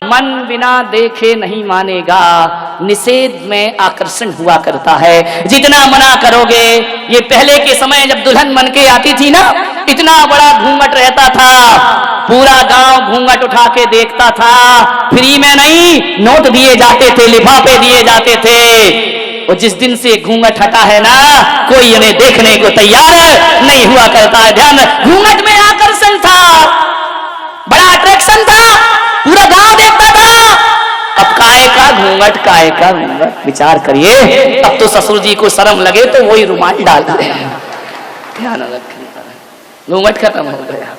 मन बिना देखे नहीं मानेगा, निषेध में आकर्षण हुआ करता है। जितना मना करोगे, ये पहले के समय जब दुल्हन मन के आती थी ना, इतना बड़ा घूंघट रहता था, पूरा गांव घूंघट उठा के देखता था। फ्री में नहीं, नोट दिए जाते थे, लिफाफे दिए जाते थे। और जिस दिन से घूंघट हटा है ना, कोई इन्हें देखने को तैयार नहीं हुआ करता है। ध्यान, घूंघट में आकर्षण था, बड़ा अट्रैक्शन था, पूरा गांव देखता था। अब काय का घूंघट, काय का घूंघट, विचार करिए। अब तो ससुर जी को शर्म लगे तो वही रुमाल डाल दे। ध्यान रखना, घूंघट खत्म हो गया।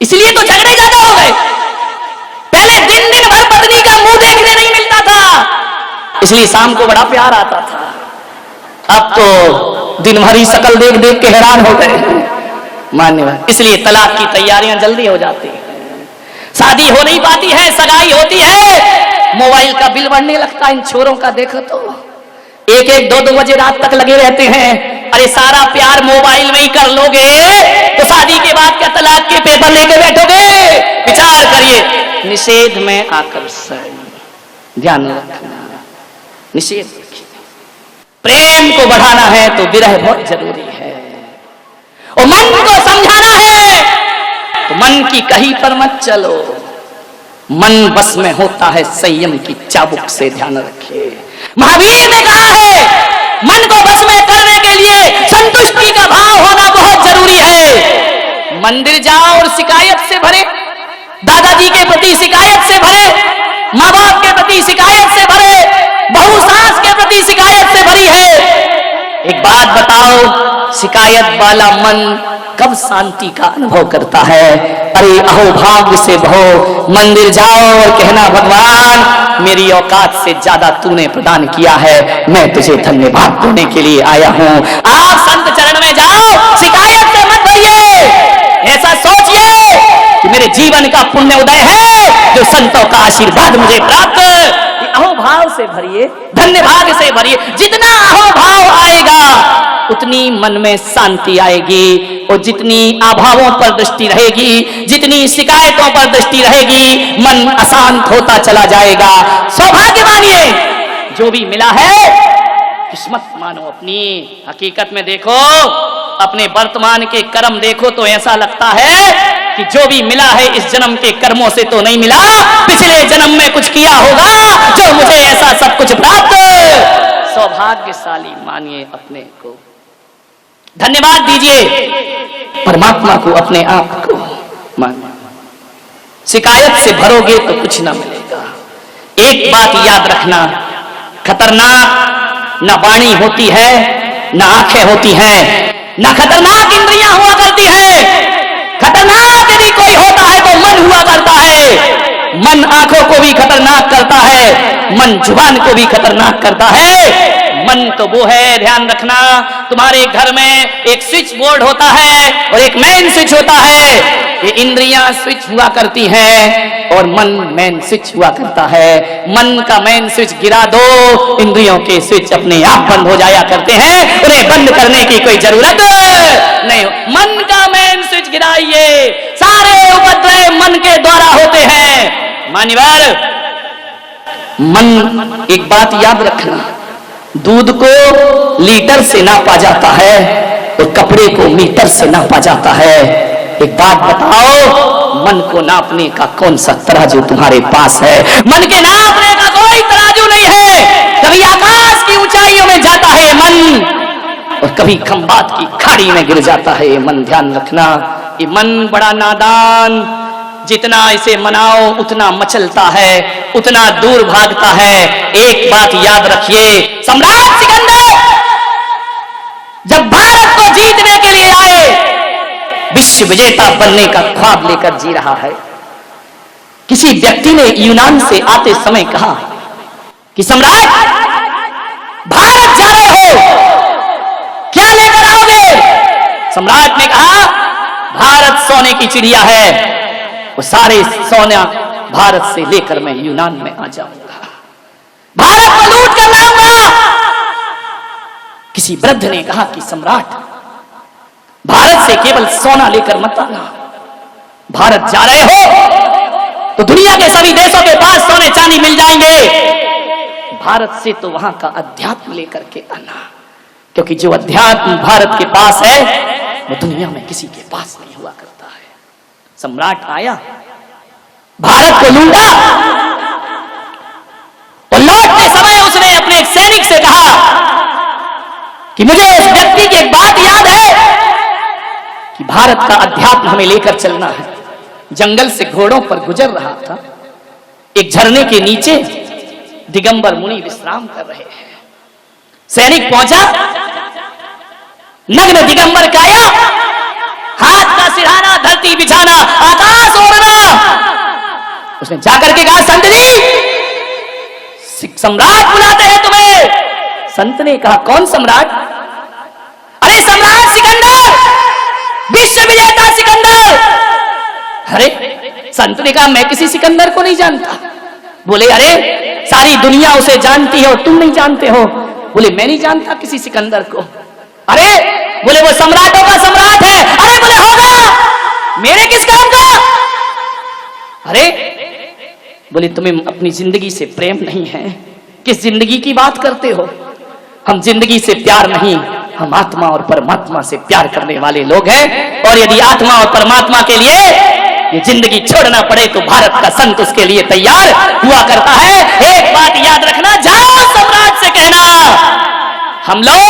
इसलिए तो झगड़े ज्यादा हो गए। पहले दिन दिन भर पत्नी का मुंह देखने नहीं मिलता था, इसलिए शाम को बड़ा प्यार आता था। अब तो दिन भर ही शकल देख देख के हैरान हो गए। मान्यवर, इसलिए तलाक की तैयारियां जल्दी हो जाती है, शादी हो नहीं पाती है, सगाई होती है, मोबाइल का बिल बढ़ने लगता है। इन छोरों का देखो तो 1-1, 2-2 बजे रात तक लगे रहते हैं। अरे सारा प्यार मोबाइल में ही कर लोगे तो शादी के बाद क्या तलाक के पेपर लेके बैठोगे? विचार करिए। निषेध में आकर्षण, ध्यान रखना, निषेध रखिए। प्रेम को बढ़ाना है तो विरह बहुत जरूरी है, और मन को समझाना है तो मन की कहीं पर मत चलो। मन बस में होता है संयम की चाबुक से, ध्यान रखिए। महावीर ने कहा है, मन को बस में करने के लिए संतुष्टि का भाव होना बहुत जरूरी है। मंदिर जाओ और शिकायत से भरे, दादाजी के प्रति शिकायत से भरे, माँ बाप के प्रति शिकायत से भरे, बहू सास के प्रति शिकायत से भरी है। एक बात बताओ, शिकायत वाला मन कब शांति का अनुभव करता है? अरे अहो भाग्य से भो, मंदिर जाओ और कहना, भगवान मेरी औकात से ज्यादा तूने प्रदान किया है, मैं तुझे धन्यवाद देने के लिए आया हूं। आप संत चरण में जाओ, शिकायत से मत भरिए। ऐसा सोचिए कि मेरे जीवन का पुण्य उदय है, जो संतों का आशीर्वाद मुझे प्राप्त। अहोभाव से भरिए, धन्यवाद से भरिए। जितना अहोभाव आएगा उतनी मन में शांति आएगी, और जितनी अभावों पर दृष्टि रहेगी, जितनी शिकायतों पर दृष्टि रहेगी, मन अशांत होता चला जाएगा। सौभाग्य मानिए, जो भी मिला है किस्मत मानो अपनी। हकीकत में देखो, अपने वर्तमान के कर्म देखो तो ऐसा लगता है कि जो भी मिला है इस जन्म के कर्मों से तो नहीं मिला, पिछले जन्म में कुछ किया होगा जो मुझे ऐसा सब कुछ प्राप्त। सौभाग्यशाली मानिए अपने को, धन्यवाद दीजिए परमात्मा को, अपने आप को मानिए। शिकायत से भरोगे तो कुछ ना मिलेगा। एक बात याद रखना, खतरनाक न वाणी होती है, न आंखें होती हैं, न खतरनाक इंद्रियां हुआ करती है। खतरनाक यदि कोई होता है तो मन हुआ करता है। मन आंखों को भी खतरनाक करता है, मन जुबान को भी खतरनाक करता है। मन तो वो है, ध्यान रखना, तुम्हारे घर में एक स्विच बोर्ड होता है और एक मेन स्विच होता है। ये इंद्रियां स्विच हुआ करती हैं और मन मेन स्विच हुआ करता है। मन का मेन स्विच गिरा दो, इंद्रियों के स्विच अपने आप बंद हो जाया करते हैं, उन्हें बंद करने की कोई जरूरत नहीं। मन का मेन स्विच गिराइए, सारे उपद्रव मन के द्वारा होते हैं। मान्यवर, मन, एक बात याद रखना, दूध को लीटर से नापा जाता है और कपड़े को मीटर से नापा जाता है। एक बात बताओ, मन को नापने का कौन सा तराजू तुम्हारे पास है? मन के नापने का कोई तराजू नहीं है। कभी आकाश की ऊंचाइयों में जाता है मन, और कभी खंबात की खाड़ी में गिर जाता है मन। ध्यान रखना, ये मन बड़ा नादान, जितना इसे मनाओ उतना मचलता है, उतना दूर भागता है। एक बात याद रखिए, सम्राट सिकंदर जब भारत को जीतने के लिए आए, विश्व विजेता बनने का ख्वाब लेकर जी रहा है। किसी व्यक्ति ने यूनान से आते समय कहा कि सम्राट, भारत जा रहे हो, क्या लेकर आओगे? सम्राट ने कहा, भारत सोने की चिड़िया है, वो सारे सोना भारत से लेकर मैं यूनान में आ जाऊंगा, भारत को लूट कर लाऊंगा। किसी वृद्ध ने कहा कि सम्राट, भारत से केवल सोना लेकर मत आना, भारत जा रहे हो तो दुनिया के सभी देशों के पास सोने चांदी मिल जाएंगे, भारत से तो वहां का अध्यात्म लेकर के आना, क्योंकि जो अध्यात्म भारत के पास है वो दुनिया में किसी के पास नहीं हुआ करता है। सम्राट आया, भारत को लूटा, और लौटते समय उसने अपने एक सैनिक से कहा कि मुझे उस व्यक्ति की एक बात याद है कि भारत का अध्यात्म हमें लेकर चलना है। जंगल से घोड़ों पर गुजर रहा था, एक झरने के नीचे दिगंबर मुनि विश्राम कर रहे हैं। सैनिक पहुंचा, नग्न दिगंबर काया, हाथ का सिरहाना, धरती बिछाना, आकाश ओढ़ना। उसने जाकर के कहा, संत जी सम्राट बुलाते हैं तुम्हें। संत ने कहा, कौन सम्राट? अरे सम्राट सिकंदर, विश्व विजेता सिकंदर। अरे संत ने कहा, मैं किसी सिकंदर को नहीं जानता। बोले, अरे सारी दुनिया उसे जानती है और तुम नहीं जानते हो। बोले, मैं नहीं जानता किसी सिकंदर को। अरे बोले, वो सम्राटों का सम्राट है। अरे बोले, होगा, मेरे किस काम का? अरे बोले, तुम्हें अपनी जिंदगी से प्रेम नहीं है, किस जिंदगी की बात करते हो? हम जिंदगी से प्यार नहीं, हम आत्मा और परमात्मा से प्यार करने वाले लोग हैं, और यदि आत्मा और परमात्मा के लिए ये जिंदगी छोड़ना पड़े तो भारत का संत उसके लिए तैयार हुआ करता है। एक बात याद रखना, जाओ सम्राट से कहना, हम लोग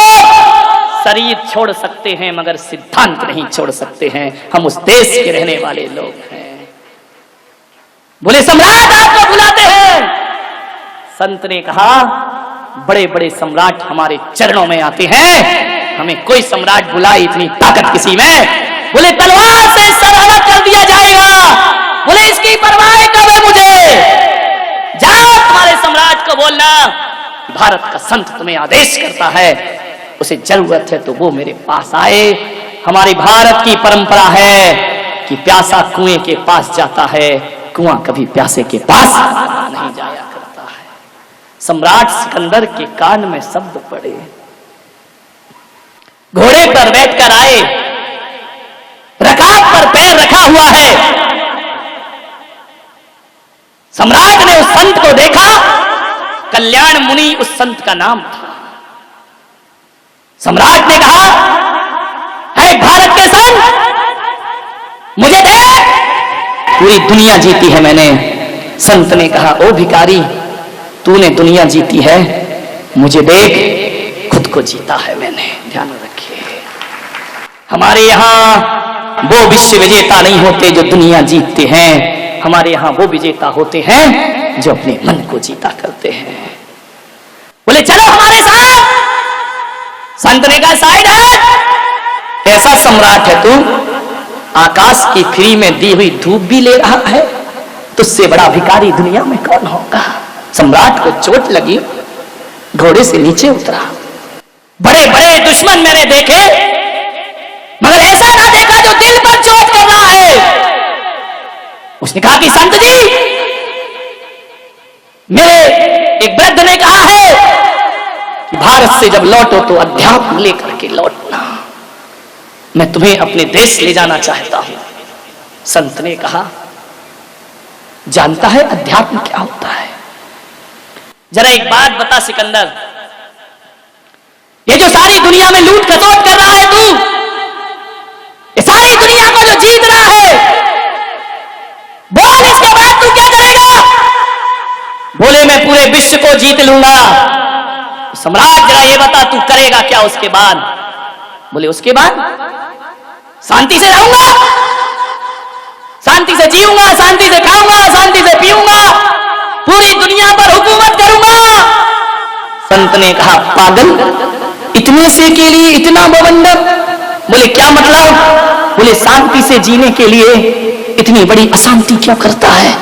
शरीर छोड़ सकते हैं मगर सिद्धांत नहीं छोड़ सकते हैं, हम उस देश के रहने वाले लोग हैं। बोले, सम्राट आपको बुलाते हैं। संत ने कहा, बड़े बड़े सम्राट हमारे चरणों में आते हैं, हमें कोई सम्राट बुलाए इतनी ताकत किसी में। बोले, तलवार से सर अलग कर दिया जाएगा। बोले, इसकी परवाह कब है मुझे? जाओ तुम्हारे सम्राट को बोलना, भारत का संत तुम्हें आदेश करता है, उसे जरूरत है तो वो मेरे पास आए। हमारी भारत की परंपरा है कि प्यासा कुएं के पास जाता है, कुआं कभी प्यासे के पास नहीं जाया करता है। सम्राट सिकंदर के कान में शब्द पड़े, घोड़े पर बैठकर आए, रकाब पर पैर रखा हुआ है। सम्राट ने उस संत को देखा, कल्याण मुनि उस संत का नाम था। सम्राट ने कहा, है भारत के संत, मुझे देख, पूरी दुनिया जीती है मैंने। संत ने कहा, ओ भिखारी, तूने दुनिया जीती है, मुझे देख, खुद को जीता है मैंने। ध्यान रखिए, हमारे यहाँ वो विश्व विजेता नहीं होते जो दुनिया जीतते हैं, हमारे यहाँ वो विजेता होते हैं जो अपने मन को जीता करते हैं। बोले, चलो हमारे साथ। संत ने कहा, साइड है, ऐसा सम्राट है तू, आकाश की फ्री में दी हुई धूप भी ले रहा है, तुझसे बड़ा भिखारी दुनिया में कौन होगा? सम्राट को चोट लगी, घोड़े से नीचे उतरा। बड़े बड़े दुश्मन मैंने देखे, मगर ऐसा ना देखा जो दिल पर चोट कर रहा है। उसने कहा कि संत जी, मेरे एक वृद्ध ने कहा है कि भारत से जब लौटो तो अध्यात्म लेकर के लौटना, मैं तुम्हें अपने देश ले जाना चाहता हूं। संत ने कहा, जानता है अध्यात्म क्या होता है? जरा एक बात बता सिकंदर, ये जो सारी दुनिया में लूट खसोट कर रहा है तू, ये सारी दुनिया को जो जीत रहा है, बोल इसके बाद तू क्या करेगा? बोले, मैं पूरे विश्व को जीत लूंगा। सम्राट, जरा ये बता तू करेगा क्या उसके बाद? बोले, उसके बाद शांति से रहूंगा, शांति से जीऊंगा, शांति से खाऊंगा, शांति से पीऊंगा, पूरी दुनिया पर हुकूमत करूंगा। संत ने कहा, पागल, इतने से के लिए इतना बवंडर? बोले, क्या मतलब? बोले, शांति से जीने के लिए इतनी बड़ी अशांति क्यों करता है?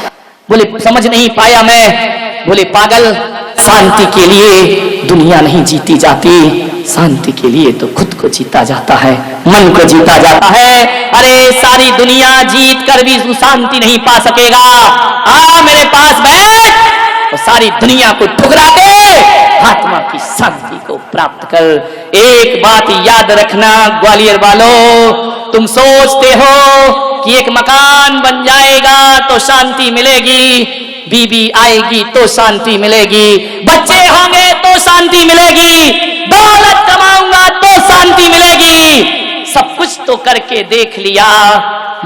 बोले, समझ नहीं पाया मैं। बोले, पागल, शांति के लिए दुनिया नहीं जीती जाती, शांति के लिए तो खुद को जीता जाता है, मन को जीता जाता है। अरे सारी दुनिया जीत कर भी तू शांति नहीं पा सकेगा। आ मेरे पास बैठ, और सारी दुनिया को ठुकरा के आत्मा की शांति को प्राप्त कर। एक बात याद रखना ग्वालियर वालों, तुम सोचते हो कि एक मकान बन जाएगा तो शांति मिलेगी, बीबी आएगी तो शांति मिलेगी, बच्चे होंगे तो शांति मिलेगी, दौलत कमाऊंगा तो शांति मिलेगी। सब कुछ तो करके देख लिया,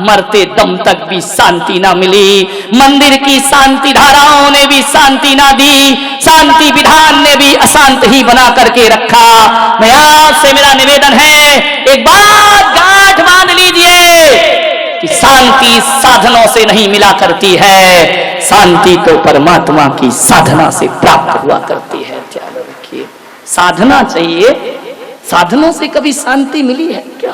मरते दम तक भी शांति ना मिली। मंदिर की शांति धाराओं ने भी शांति ना दी, शांति विधान ने भी अशांत ही बना करके रखा। मैं आपसे मेरा निवेदन है, एक बात गांठ बांध लीजिए कि शांति साधनों से नहीं मिला करती है, शांति तो परमात्मा की साधना से प्राप्त हुआ करती है। ध्यान रखिए, साधना चाहिए, साधनों से कभी शांति मिली है क्या?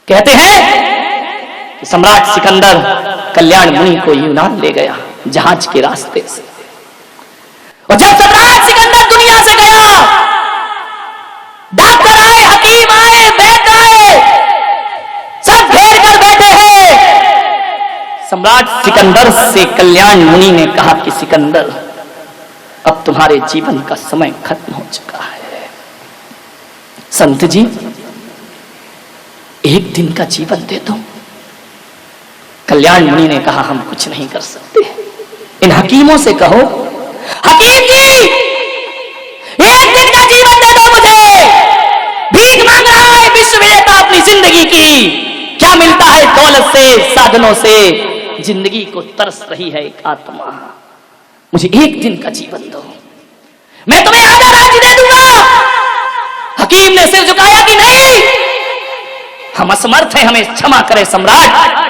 कहते हैं कि सम्राट सिकंदर कल्याण मुनि को यूनान ले गया जहाज के रास्ते से, और जब सम्राट सिकंदर दुनिया से गया, डॉक्टर आए, हकीम आए, वैद्य आए, सब घेर कर बैठे हैं। सम्राट सिकंदर से कल्याण मुनि ने कहा कि सिकंदर, अब तुम्हारे जीवन का समय खत्म हो चुका है। संत जी, एक दिन का जीवन दे दो। कल्याण मुनि ने कहा, हम कुछ नहीं कर सकते, इन हकीमों से कहो, हकीम जी एक दिन का जीवन दे दो मुझे, भीख मांग रहा है विश्व विजेता अपनी जिंदगी की, क्या मिलता है दौलत से, साधनों से, जिंदगी को तरस रही है एक आत्मा, मुझे एक दिन का जीवन दो, मैं तुम्हें आधा राज्य दे दूंगा। हकीम ने सिर झुकाया कि नहीं, हम असमर्थ हैं, हमें क्षमा करें सम्राट।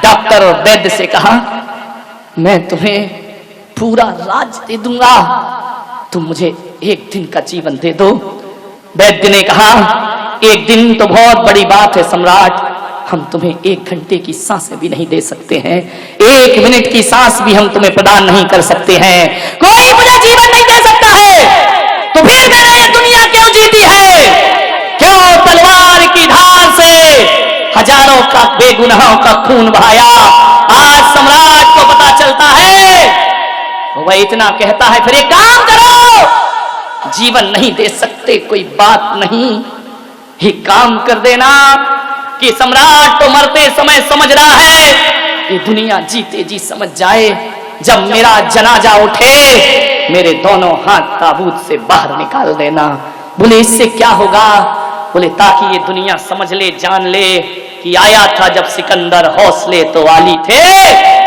डॉक्टर और वैद्य से कहा, मैं तुम्हें पूरा राज दे दूंगा, तुम मुझे एक दिन का जीवन दे दो। वैद्य ने कहा, एक दिन तो बहुत बड़ी बात है सम्राट, हम तुम्हें एक घंटे की सांसें भी नहीं दे सकते हैं, एक मिनट की सांस भी हम तुम्हें प्रदान नहीं कर सकते हैं, कोई मुझे जीवन नहीं दे सकता है, तो फिर मैंने ये दुनिया क्यों जीती है? क्यों तलवार की धार से हजारों का बेगुनाहों का खून बहाया? आज सम्राट को पता चलता है, वह इतना कहता है, फिर एक काम करो, जीवन नहीं दे सकते कोई बात नहीं, एक काम कर देना कि सम्राट तो मरते समय समझ रहा है, ये दुनिया जीते जी समझ जाए, जब मेरा जनाजा उठे मेरे दोनों हाथ ताबूत से बाहर निकाल देना। बोले इससे क्या होगा? बोले ताकि ये दुनिया समझ ले, जान ले कि आया था जब सिकंदर हौसले तो वाली थे,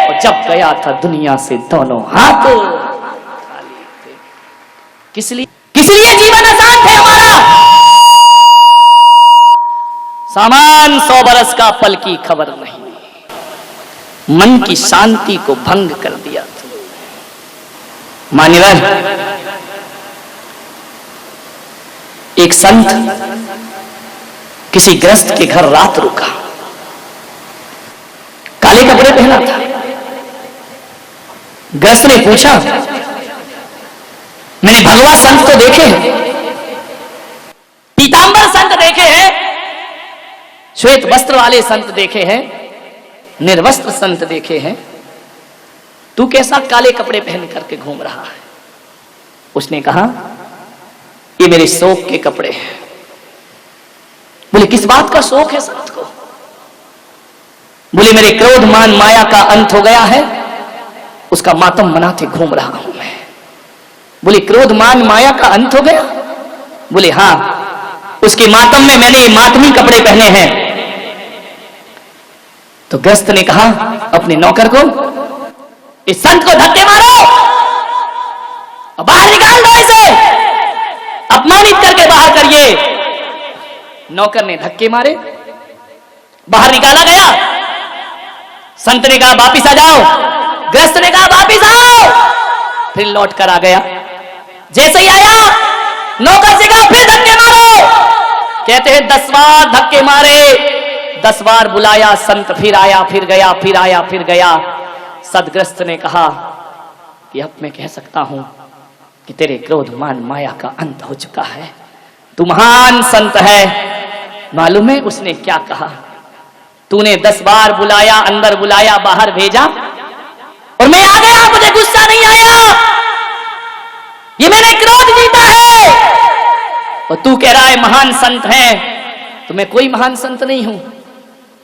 और जब गया था दुनिया से दोनों हाथ खाली थे। किस लिए जीवन आसान थे हमारा? सामान 100 बरस का, पल की खबर नहीं, मन की शांति को भंग कर दिया था। मान्यवर, एक संत किसी गृहस्थ के घर रात रुका, काले कपड़े पहना था। गृहस्थ ने पूछा, मैंने भगवा संत तो देखे हैं, पीतांबर संत देखे हैं, श्वेत वस्त्र वाले संत देखे हैं, निर्वस्त्र संत देखे हैं, तू कैसा काले कपड़े पहन करके घूम रहा है? उसने कहा, ये मेरे शोक के कपड़े हैं। बोले किस बात का शोक है संत को? बोले मेरे क्रोध मान माया का अंत हो गया है, उसका मातम मनाते घूम रहा हूं मैं। बोले क्रोध मान माया का अंत हो गया? बोले हां, उसके मातम में मैंने ये मातमी कपड़े पहने हैं। तो गृहस्थ ने कहा अपने नौकर को, इस संत को धक्के मारो और बाहर निकाल दो, इसे अपमानित करके बाहर करिए। नौकर ने धक्के मारे, बाहर निकाला गया। संत ने कहा वापिस आ जाओ, गृहस्थ ने कहा वापिस आओ, फिर लौट कर आ गया। जैसे ही आया, नौकर से कहा फिर धक्के मारो। कहते हैं 10 बार धक्के मारे, 10 बार बुलाया, संत फिर आया, फिर गया, फिर आया, फिर गया। सदग्रस्त ने कहा कि अब मैं कह सकता हूं कि तेरे क्रोध मान माया का अंत हो चुका है, तू महान संत है। मालूम है उसने क्या कहा? तूने 10 बार बुलाया, अंदर बुलाया, बाहर भेजा, और मैं आ गया, मुझे गुस्सा नहीं आया, ये मैंने क्रोध जीता है। और तू कह रहा है महान संत है, तो मैं कोई महान संत नहीं हूं।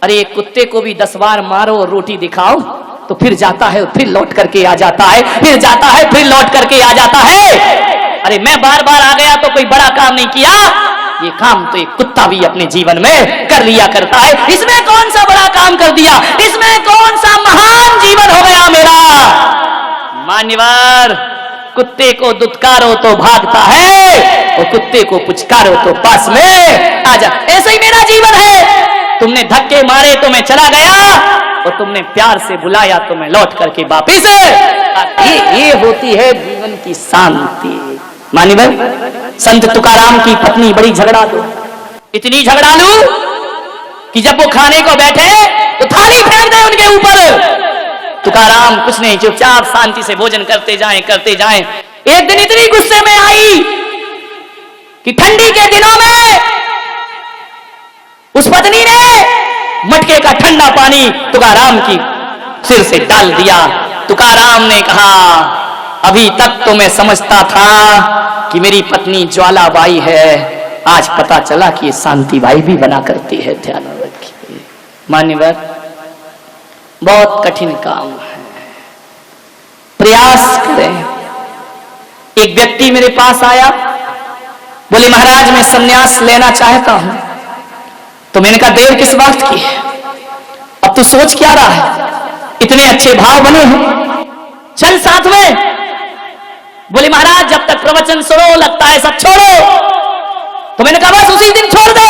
अरे एक कुत्ते को भी 10 बार मारो और रोटी दिखाओ तो फिर जाता है, फिर लौट करके आ जाता है, फिर जाता है, फिर लौट करके आ जाता है। अरे मैं बार बार आ गया तो कोई बड़ा काम नहीं किया, ये काम तो एक कुत्ता भी अपने जीवन में कर लिया करता है। इसमें कौन सा बड़ा काम कर दिया, इसमें कौन सा महान जीवन हो गया मेरा। मान्यवर, कुत्ते को दुत्कारो तो भागता है और कुत्ते को पुचकारो तो पास में आ जा। ऐसा ही मेरा जीवन है। तुमने धक्के मारे तो मैं चला गया और तुमने प्यार से बुलाया तो मैं लौट करके वापिस। ये होती है जीवन की शांति। मान्यवर, संत तुकाराम की पत्नी बड़ी झगड़ालू, इतनी झगड़ालू कि जब वो खाने को बैठे तो थाली फेंक दे उनके ऊपर। तुकाराम कुछ नहीं, चुपचाप शांति से भोजन करते जाएं करते जाएं। एक दिन इतनी गुस्से में आई कि ठंडी के दिनों में उस पत्नी ने मटके का ठंडा पानी तुकाराम की सिर से डाल दिया। तुकाराम ने कहा, अभी तक तो मैं समझता था कि मेरी पत्नी ज्वालाबाई है, आज पता चला कि ये शांतिबाई भी बना करती है। ध्यान रखिए मान्यवर, बहुत कठिन काम है, प्रयास करें। एक व्यक्ति मेरे पास आया, बोले महाराज मैं संन्यास लेना चाहता हूं। तो मैंने कहा देर किस बात की है, अब तू सोच क्या रहा है, इतने अच्छे भाव बने हैं, चल साथ में। बोले महाराज जब तक प्रवचन सुनो लगता है सब छोड़ो। तो मैंने कहा बस उसी दिन छोड़ दे।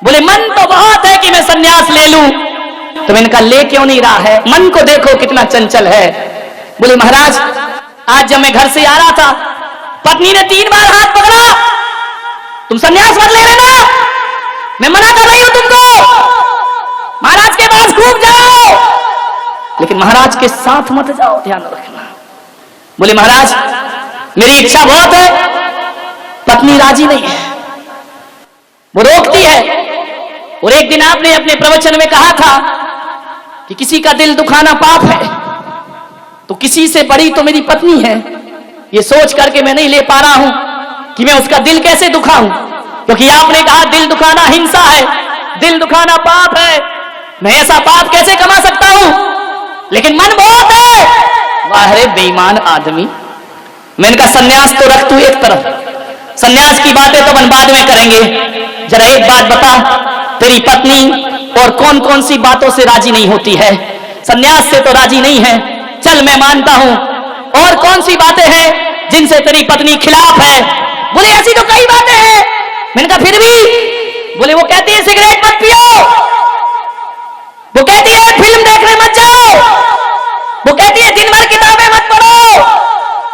बोले मन तो बहुत है कि मैं संन्यास ले लूं। तो मैंने कहा ले क्यों नहीं रहा है, मन को देखो कितना चंचल है। बोले महाराज आज जब मैं घर से आ रहा था, पत्नी ने 3 बार हाथ पकड़ा, तुम संन्यास मत ले लेना, मैं मना कर रही हूं तुमको, महाराज के पास खूब जाओ लेकिन महाराज के साथ मत जाओ, ध्यान रखना। बोले महाराज मेरी इच्छा बहुत है, पत्नी राजी नहीं है, वो रोकती है। और एक दिन आपने अपने प्रवचन में कहा था कि किसी का दिल दुखाना पाप है, तो किसी से बड़ी तो मेरी पत्नी है, ये सोच करके मैं नहीं ले पा रहा हूं कि मैं उसका दिल कैसे दुखाऊं, क्योंकि आपने कहा दिल दुखाना हिंसा है, दिल दुखाना पाप है, मैं ऐसा पाप कैसे कमा सकता हूं, लेकिन मन बहुत है। वाह रे बेईमान आदमी। मैंने कहा सन्यास तो रख तू एक तरफ, सन्यास की बातें तो अपन बाद में करेंगे, जरा एक बात बता, तेरी पत्नी और कौन कौन सी बातों से राजी नहीं होती है, सन्यास से तो राजी नहीं है, चल मैं मानता हूं, और कौन सी बातें हैं जिनसे तेरी पत्नी खिलाफ है। बोले ऐसी तो कई बातें हैं। मैंने कहा फिर भी। बोले वो कहती है सिगरेट मत पियो, वो कहती है फिल्म देखने मत जाओ, वो कहती है दिन भर किताबें मत पढ़ो,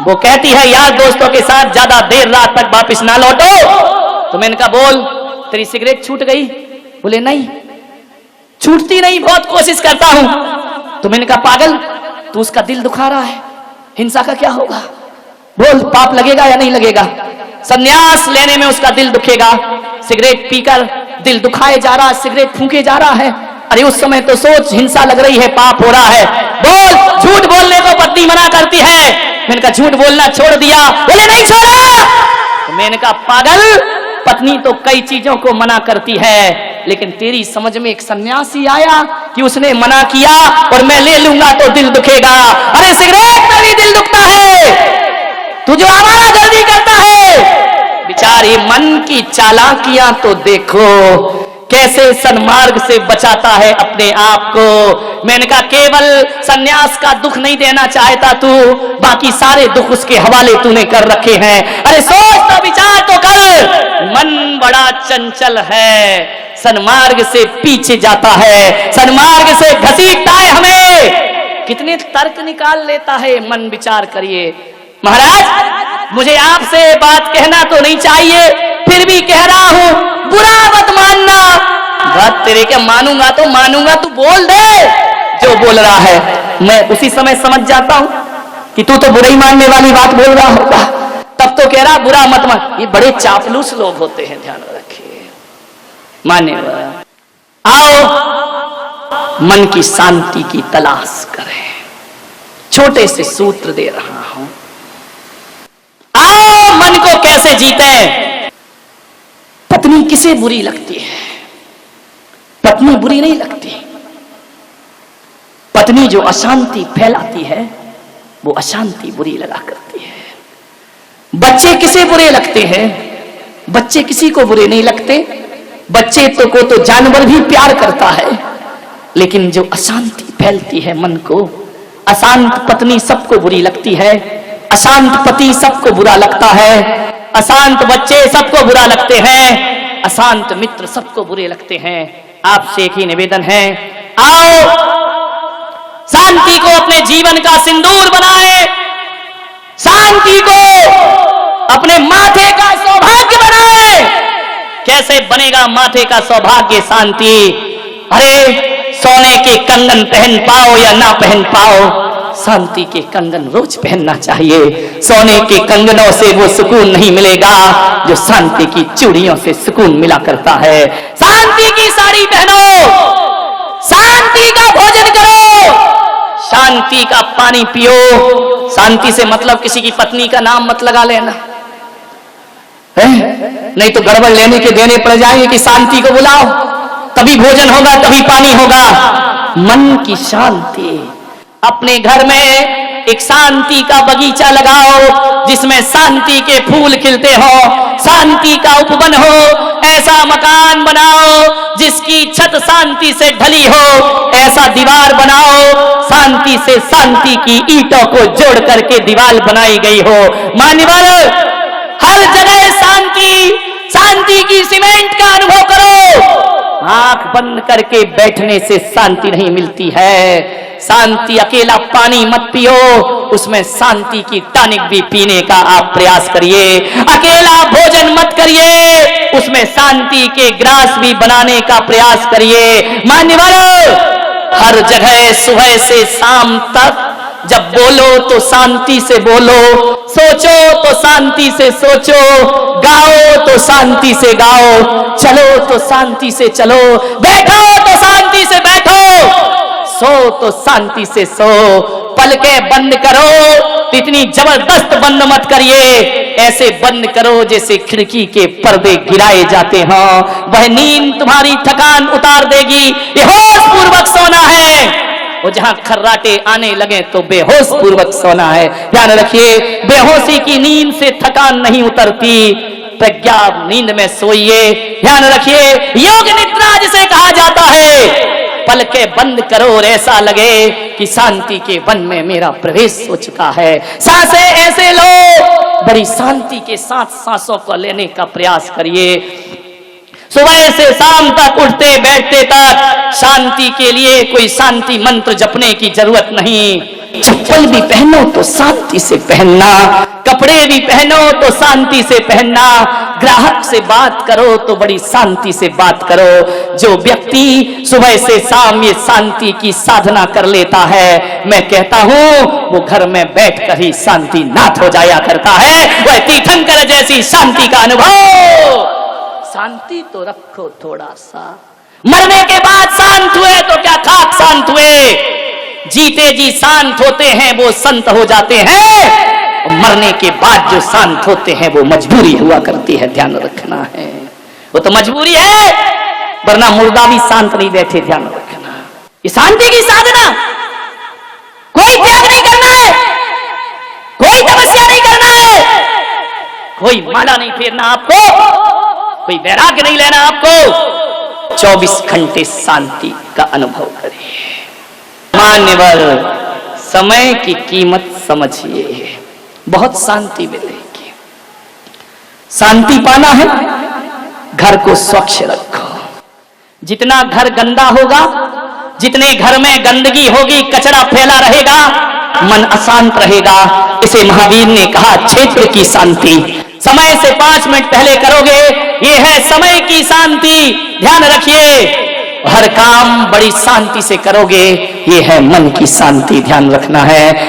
वो कहती है यार दोस्तों के साथ ज्यादा देर रात तक वापस ना लौटो। तो मैंने कहा बोल तेरी सिगरेट छूट गई। बोले नहीं छूटती नहीं, बहुत कोशिश करता हूं। तो मैंने कहा पागल तू उसका दिल दुखा रहा है, हिंसा का क्या होगा, बोल पाप लगेगा या नहीं लगेगा। संन्यास लेने में उसका दिल दुखेगा, सिगरेट पीकर दिल दुखाए जा रहा, सिगरेट फूंके जा रहा है। अरे उस समय तो सोच हिंसा लग रही है, पाप हो रहा है। बोल झूठ बोलने को पत्नी मना करती है। मैंने कहा झूठ बोलना छोड़ दिया। बोले नहीं छोड़ा। तो मैंने कहा पागल पत्नी तो कई चीजों को मना करती है, लेकिन तेरी समझ में एक सन्यासी आया कि उसने मना किया और मैं ले लूंगा तो दिल दुखेगा। अरे सिगरेट में भी दिल दुखता है, तू जो आवारा गर्दी करता है। बेचारे मन की चालाकियां तो देखो, कैसे सन्मार्ग से बचाता है अपने आप को। मैंने कहा केवल सन्यास का दुख नहीं देना चाहता तू, बाकी सारे दुख उसके हवाले तूने कर रखे हैं। अरे सोच तो विचार तो कर, मन बड़ा चंचल है, सन्मार्ग से पीछे जाता है, सन्मार्ग से घसीटता है हमें, कितने तर्क निकाल लेता है मन। विचार करिए महाराज, मुझे आपसे बात कहना तो नहीं चाहिए, फिर भी कह रहा हूं, बुरा मत मानना। बात तेरे के मानूंगा तो मानूंगा, तू बोल दे जो बोल रहा है। मैं उसी समय समझ जाता हूं कि तू तो बुरा ही मानने वाली बात बोल रहा होगा, तब तो कह रहा बुरा मत मान। ये बड़े चापलूस लोग होते हैं, ध्यान रखिए। मान्यवर आओ मन की शांति की तलाश करें, छोटे से सूत्र दे रहा हूं। आओ मन को कैसे जीते। पत्नी किसे बुरी लगती है, पत्नी बुरी नहीं लगती। पत्नी जो अशांति फैलाती है वो अशांति बुरी लगा करती है। बच्चे किसे बुरे लगते हैं? बच्चे किसी को बुरे नहीं लगते। बच्चे तो जानवर भी प्यार करता है, लेकिन जो अशांति फैलती है मन को, अशांत पत्नी सबको बुरी लगती है, अशांत पति सबको बुरा लगता है, अशांत बच्चे सबको बुरा लगते हैं, अशांत मित्र सबको बुरे लगते हैं। आपसे एक ही निवेदन है, आओ शांति को अपने जीवन का सिंदूर बनाए, शांति को अपने माथे का सौभाग्य बनाए। कैसे बनेगा माथे का सौभाग्य शांति? अरे सोने के कंगन पहन पाओ या ना पहन पाओ, शांति के कंगन रोज पहनना चाहिए। सोने के कंगनों से वो सुकून नहीं मिलेगा जो शांति की चूड़ियों से सुकून मिला करता है। शांति की साड़ी पहनो, शांति का भोजन करो, शांति का पानी पियो। शांति से मतलब किसी की पत्नी का नाम मत लगा लेना, नहीं तो गड़बड़ लेने के देने पड़ जाएंगे कि शांति को बुलाओ, तभी भोजन होगा, तभी पानी होगा। मन की शांति, अपने घर में एक शांति का बगीचा लगाओ जिसमें शांति के फूल खिलते हो, शांति का उपवन हो। ऐसा मकान बनाओ जिसकी छत शांति से ढली हो, ऐसा दीवार बनाओ शांति से शांति की ईंटों को जोड़ करके दीवार बनाई गई हो। मान्यवर, हर जगह शांति, शांति की सीमेंट का अनुभव करो। आंख बंद करके बैठने से शांति नहीं मिलती है। शांति, अकेला पानी मत पियो, उसमें शांति की टॉनिक भी पीने का आप प्रयास करिए। अकेला भोजन मत करिए, उसमें शांति के ग्रास भी बनाने का प्रयास करिए। मान्यवर, हर जगह सुबह से शाम तक जब बोलो तो शांति से बोलो, सोचो तो शांति से सोचो, गाओ तो शांति से गाओ, चलो तो शांति से चलो, बैठो तो शांति से बैठो, सो तो शांति से सो। पलकें बंद करो, इतनी जबरदस्त बंद मत करिए, ऐसे बंद करो जैसे खिड़की के पर्दे गिराए जाते हों। वह नींद तुम्हारी थकान उतार देगी। ये होश पूर्वक सोना है, वो जहां खर्राटे आने लगे तो बेहोश पूर्वक सोना है। ध्यान रखिए, बेहोशी की नींद से थकान नहीं उतरती, प्रज्ञा नींद में सोइए। ध्यान रखिए, योग निद्रा जिसे कहा जाता है। पलकें बंद करो और ऐसा लगे कि शांति के वन में मेरा प्रवेश हो चुका है। सांसें ऐसे लो, बड़ी शांति के साथ सांसों को लेने का प्रयास करिए। सुबह से शाम तक, उठते बैठते तक शांति के लिए कोई शांति मंत्र जपने की जरूरत नहीं। चप्पल भी पहनो तो शांति से पहनना, कपड़े भी पहनो तो शांति से पहनना, ग्राहक से बात करो तो बड़ी शांति से बात करो। जो व्यक्ति सुबह से शाम ये शांति की साधना कर लेता है, मैं कहता हूं वो घर में बैठकर ही शांति नाथ हो जाया करता है। वह तीर्थंकर जैसी शांति का अनुभव। शांति तो रखो थोड़ा सा, मरने के बाद शांत हुए तो क्या खाक शांत हुए। जीते जी शांत होते हैं वो संत हो जाते हैं, मरने के बाद जो शांत होते हैं वो मजबूरी हुआ करती है। ध्यान रखना है, वो तो मजबूरी है, वरना मुर्दा भी शांत नहीं बैठे। ध्यान रखना, ये शांति की साधना, कोई त्याग नहीं करना है, कोई तपस्या नहीं करना है, कोई माला नहीं फेरना आपको, कोई वैराग्य नहीं लेना आपको। 24 घंटे शांति का अनुभव करिए। मान्यवर, समय की कीमत समझिए, बहुत शांति मिलेगी। शांति पाना है, घर को स्वच्छ रखो। जितना घर गंदा होगा, जितने घर में गंदगी होगी, कचरा फैला रहेगा, मन अशांत रहेगा। इसे महावीर ने कहा क्षेत्र की शांति। समय से 5 मिनट पहले करोगे, ये है समय की शांति। ध्यान रखिए, हर काम बड़ी शांति से करोगे, ये है मन की शांति। ध्यान रखना है।